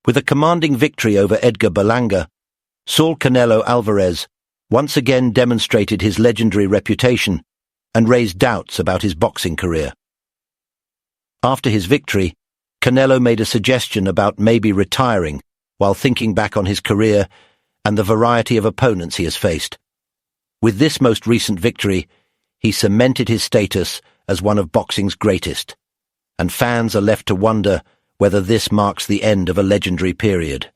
With a commanding victory over Edgar Berlanga, Canelo Alvarez once again demonstrated his legendary reputation and raised doubts about his boxing career. After his victory, Canelo made a suggestion about maybe retiring while thinking back on his career and the variety of opponents he has faced. With this most recent victory, he cemented his status as one of boxing's greatest, and fans are left to wonder whether this marks the end of a legendary period.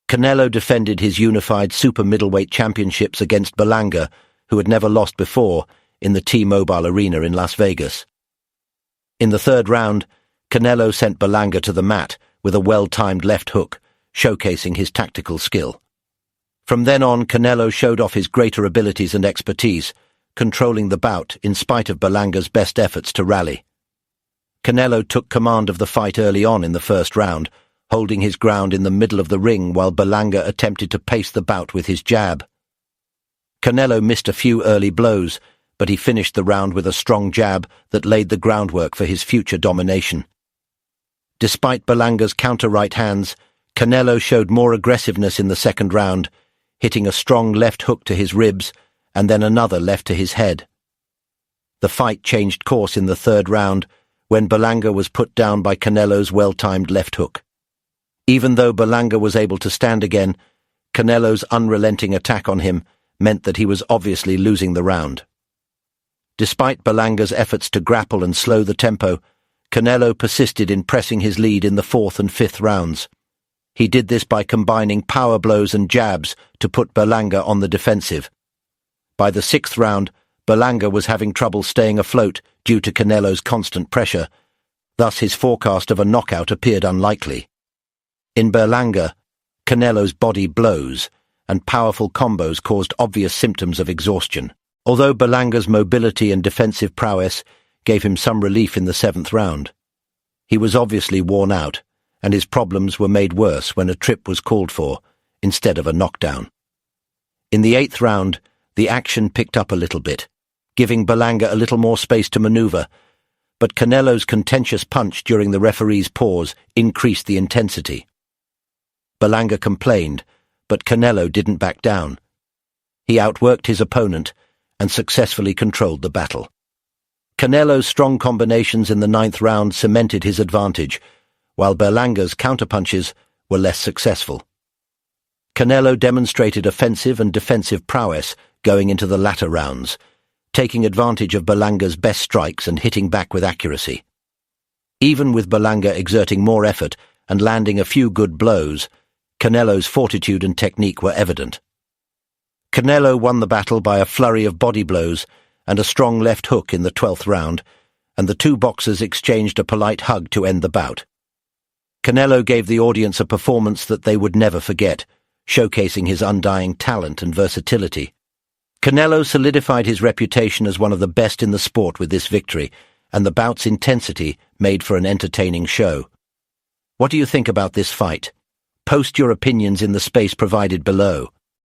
Canelo defended his unified super middleweight championships against Berlanga, who had never lost before, in the T-Mobile Arena in Las Vegas. In the third round, Canelo sent Berlanga to the mat with a well-timed left hook, showcasing his tactical skill. From then on, Canelo showed off his greater abilities and expertise, controlling the bout in spite of Berlanga's best efforts to rally. Canelo took command of the fight early on in the first round, holding his ground in the middle of the ring while Berlanga attempted to pace the bout with his jab. Canelo missed a few early blows, but he finished the round with a strong jab that laid the groundwork for his future domination. Despite Berlanga's counter-right hands, Canelo showed more aggressiveness in the second round, hitting a strong left hook to his ribs and then another left to his head. The fight changed course in the third round when Berlanga was put down by Canelo's well-timed left hook. Even though Berlanga was able to stand again, Canelo's unrelenting attack on him meant that he was obviously losing the round. Despite Berlanga's efforts to grapple and slow the tempo, Canelo persisted in pressing his lead in the fourth and fifth rounds. He did this by combining power blows and jabs to put Berlanga on the defensive. By the sixth round, Berlanga was having trouble staying afloat due to Canelo's constant pressure, thus his forecast of a knockout appeared unlikely. In Berlanga, Canelo's body blows and powerful combos caused obvious symptoms of exhaustion. Although Berlanga's mobility and defensive prowess gave him some relief in the seventh round, he was obviously worn out, and his problems were made worse when a trip was called for, instead of a knockdown. In the eighth round, the action picked up a little bit, giving Berlanga a little more space to maneuver, but Canelo's contentious punch during the referee's pause increased the intensity. Berlanga complained, but Canelo didn't back down. He outworked his opponent and successfully controlled the battle. Canelo's strong combinations in the ninth round cemented his advantage, while Berlanga's counterpunches were less successful. Canelo demonstrated offensive and defensive prowess going into the latter rounds, taking advantage of Berlanga's best strikes and hitting back with accuracy. Even with Berlanga exerting more effort and landing a few good blows, Canelo's fortitude and technique were evident. Canelo won the battle by a flurry of body blows and a strong left hook in the 12th round, and the two boxers exchanged a polite hug to end the bout. Canelo gave the audience a performance that they would never forget, showcasing his undying talent and versatility. Canelo solidified his reputation as one of the best in the sport with this victory, and the bout's intensity made for an entertaining show. What do you think about this fight? Post your opinions in the space provided below.